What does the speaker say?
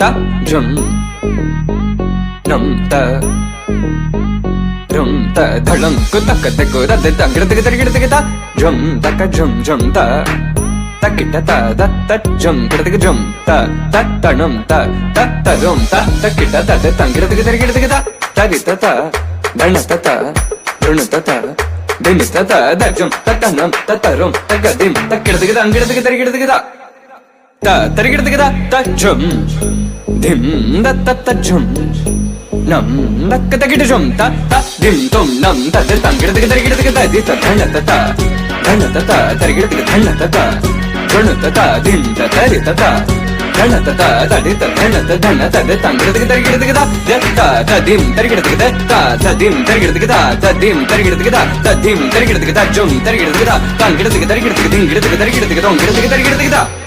ta jum nam ta rum ta dhalam ku tak tak ku da da gir gir gir gir ta jum tak jum jum ta takita ta da ta jum gir gir jum ta tanam ta rum ta takita ta da gir gir gir gir ta ta ta dana ta run ta din ta da jum tanam ta rum tagadim takir gir gir gir ta ta tarigir gir ta jum dim da ta jum nam dakka takita jum ta dim tum nam ta tangir gir gir ta di ta dana ta tarigir dana ta run ta dim ta tari ta dana ta di ta dana ta tangir gir gir ta dim tarigir ta dim tarigir ta dim tarigir ta dim tarigir ta jum tarigir ta tangir gir gir ding gir gir dong gir gir